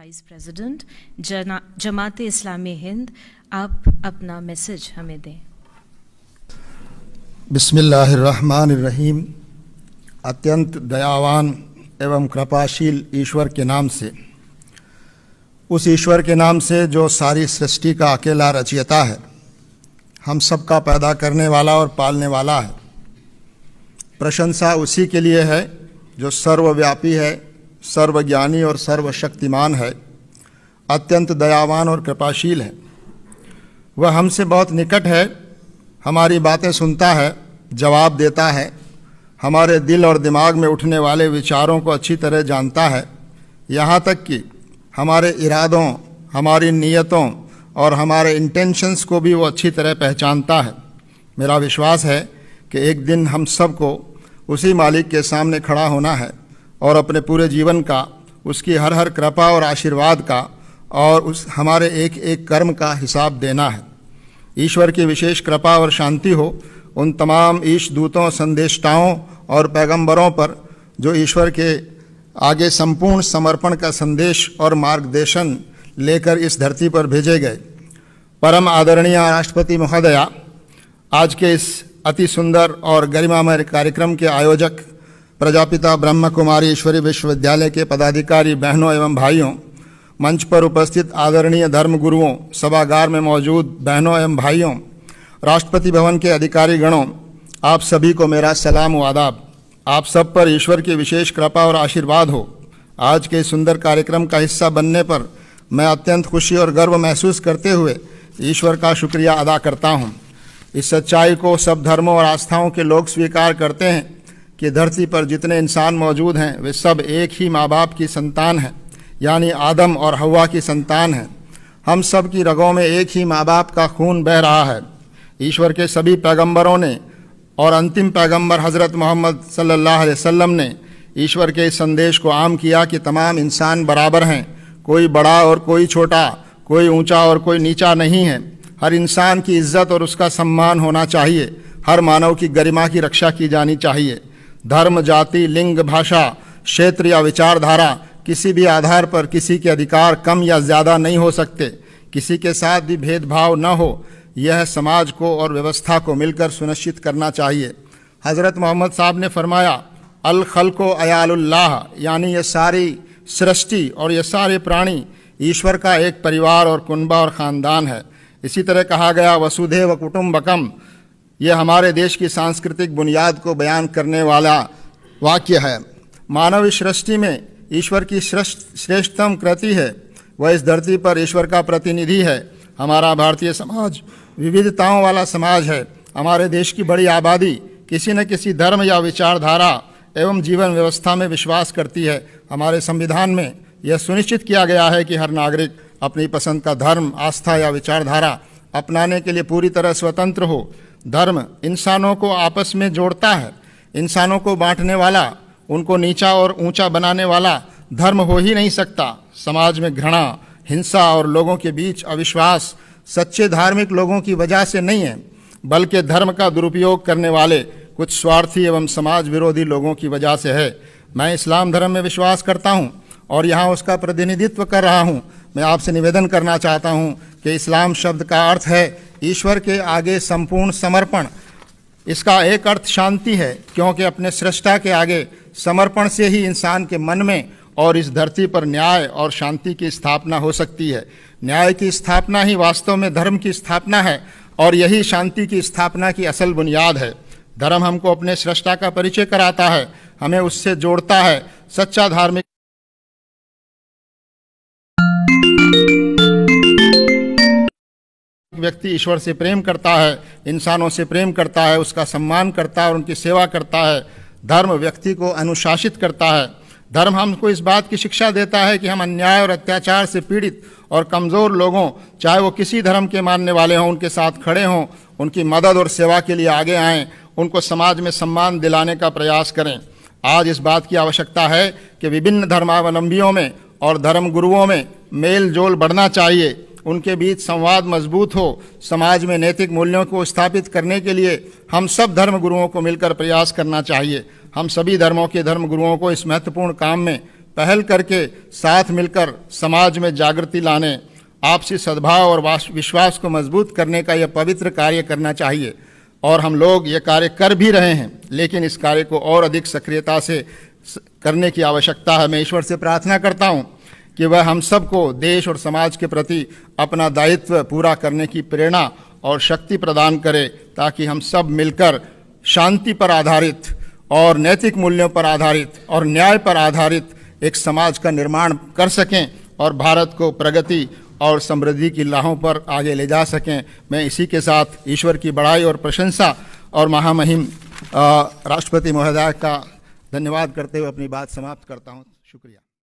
Vice president जमाते इस्लामी हिंद, आप अपना message हमें दें। बिस्मिल्लाहिर्रहमानिर्रहीम। अत्यंत दयावान एवं कृपाशील ईश्वर के नाम से, उस ईश्वर के नाम से जो सारी सृष्टि का अकेला रचयिता है, हम सब का पैदा करने वाला और पालने वाला है। प्रशंसा उसी के लिए है जो सर्वव्यापी है, सर्वज्ञानी और सर्वशक्तिमान है, अत्यंत दयावान और कृपाशील है। वह हमसे बहुत निकट है, हमारी बातें सुनता है, जवाब देता है, हमारे दिल और दिमाग में उठने वाले विचारों को अच्छी तरह जानता है। यहाँ तक कि हमारे इरादों, हमारी नीयतों और हमारे इंटेंशंस को भी वो अच्छी तरह पहचानता है। मेरा विश्वास है कि एक दिन हम सब को उसी मालिक के सामने खड़ा होना है और अपने पूरे जीवन का, उसकी हर हर कृपा और आशीर्वाद का और उस हमारे एक एक कर्म का हिसाब देना है। ईश्वर की विशेष कृपा और शांति हो उन तमाम ईश दूतों, संदेष्टाओं और पैगंबरों पर जो ईश्वर के आगे संपूर्ण समर्पण का संदेश और मार्गदर्शन लेकर इस धरती पर भेजे गए। परम आदरणीय राष्ट्रपति महोदया, आज के इस अति सुंदर और गरिमामय कार्यक्रम के आयोजक, प्रजापिता ब्रह्म कुमारी ईश्वरी विश्वविद्यालय के पदाधिकारी बहनों एवं भाइयों, मंच पर उपस्थित आदरणीय धर्म गुरुओं, सभागार में मौजूद बहनों एवं भाइयों, राष्ट्रपति भवन के अधिकारी गणों, आप सभी को मेरा सलाम व आदाब। आप सब पर ईश्वर की विशेष कृपा और आशीर्वाद हो। आज के सुंदर कार्यक्रम का हिस्सा बनने पर मैं अत्यंत खुशी और गर्व महसूस करते हुए ईश्वर का शुक्रिया अदा करता हूँ। इस सच्चाई को सब धर्मों और आस्थाओं के लोग स्वीकार करते हैं कि धरती पर जितने इंसान मौजूद हैं वे सब एक ही माँ बाप की संतान हैं, यानी आदम और हव्वा की संतान हैं। हम सब की रगों में एक ही माँ बाप का खून बह रहा है। ईश्वर के सभी पैगंबरों ने और अंतिम पैगंबर हज़रत मोहम्मद सल्लल्लाहु अलैहि वसल्लम ने ईश्वर के इस संदेश को आम किया कि तमाम इंसान बराबर हैं, कोई बड़ा और कोई छोटा, कोई ऊंचा और कोई नीचा नहीं है। हर इंसान की इज्जत और उसका सम्मान होना चाहिए। हर मानव की गरिमा की रक्षा की जानी चाहिए। धर्म, जाति, लिंग, भाषा, क्षेत्र या विचारधारा किसी भी आधार पर किसी के अधिकार कम या ज़्यादा नहीं हो सकते। किसी के साथ भी भेदभाव न हो, यह समाज को और व्यवस्था को मिलकर सुनिश्चित करना चाहिए। हज़रत मोहम्मद साहब ने फरमाया, अल खल्को अयालुल्लाह, यानी ये सारी सृष्टि और ये सारे प्राणी ईश्वर का एक परिवार और कुनबा और ख़ानदान है। इसी तरह कहा गया, वसुधैव कुटुम्बकम, ये हमारे देश की सांस्कृतिक बुनियाद को बयान करने वाला वाक्य है। मानव इस सृष्टि में ईश्वर की श्रेष्ठतम कृति है। वह इस धरती पर ईश्वर का प्रतिनिधि है। हमारा भारतीय समाज विविधताओं वाला समाज है। हमारे देश की बड़ी आबादी किसी न किसी धर्म या विचारधारा एवं जीवन व्यवस्था में विश्वास करती है। हमारे संविधान में यह सुनिश्चित किया गया है कि हर नागरिक अपनी पसंद का धर्म, आस्था या विचारधारा अपनाने के लिए पूरी तरह स्वतंत्र हो। धर्म इंसानों को आपस में जोड़ता है। इंसानों को बांटने वाला, उनको नीचा और ऊंचा बनाने वाला धर्म हो ही नहीं सकता। समाज में घृणा, हिंसा और लोगों के बीच अविश्वास सच्चे धार्मिक लोगों की वजह से नहीं है, बल्कि धर्म का दुरुपयोग करने वाले कुछ स्वार्थी एवं समाज विरोधी लोगों की वजह से है। मैं इस्लाम धर्म में विश्वास करता हूँ और यहाँ उसका प्रतिनिधित्व कर रहा हूँ। मैं आपसे निवेदन करना चाहता हूँ कि इस्लाम शब्द का अर्थ है ईश्वर के आगे संपूर्ण समर्पण। इसका एक अर्थ शांति है, क्योंकि अपने सृष्टा के आगे समर्पण से ही इंसान के मन में और इस धरती पर न्याय और शांति की स्थापना हो सकती है। न्याय की स्थापना ही वास्तव में धर्म की स्थापना है और यही शांति की स्थापना की असल बुनियाद है। धर्म हमको अपने सृष्टा का परिचय कराता है, हमें उससे जोड़ता है। सच्चा धार्मिक व्यक्ति ईश्वर से प्रेम करता है, इंसानों से प्रेम करता है, उसका सम्मान करता है और उनकी सेवा करता है। धर्म व्यक्ति को अनुशासित करता है। धर्म हमको इस बात की शिक्षा देता है कि हम अन्याय और अत्याचार से पीड़ित और कमज़ोर लोगों, चाहे वो किसी धर्म के मानने वाले हों, उनके साथ खड़े हों, उनकी मदद और सेवा के लिए आगे आएं, उनको समाज में सम्मान दिलाने का प्रयास करें। आज इस बात की आवश्यकता है कि विभिन्न धर्मावलंबियों में और धर्म गुरुओं में मेल जोल बढ़ना चाहिए, उनके बीच संवाद मजबूत हो। समाज में नैतिक मूल्यों को स्थापित करने के लिए हम सब धर्म गुरुओं को मिलकर प्रयास करना चाहिए। हम सभी धर्मों के धर्म गुरुओं को इस महत्वपूर्ण काम में पहल करके साथ मिलकर समाज में जागृति लाने, आपसी सद्भाव और विश्वास को मजबूत करने का यह पवित्र कार्य करना चाहिए। और हम लोग ये कार्य कर भी रहे हैं, लेकिन इस कार्य को और अधिक सक्रियता से करने की आवश्यकता है। मैं ईश्वर से प्रार्थना करता हूँ कि वह हम सबको देश और समाज के प्रति अपना दायित्व पूरा करने की प्रेरणा और शक्ति प्रदान करे, ताकि हम सब मिलकर शांति पर आधारित और नैतिक मूल्यों पर आधारित और न्याय पर आधारित एक समाज का निर्माण कर सकें और भारत को प्रगति और समृद्धि की राहों पर आगे ले जा सकें। मैं इसी के साथ ईश्वर की बड़ाई और प्रशंसा और महामहिम राष्ट्रपति महोदय का धन्यवाद करते हुए अपनी बात समाप्त करता हूँ। शुक्रिया।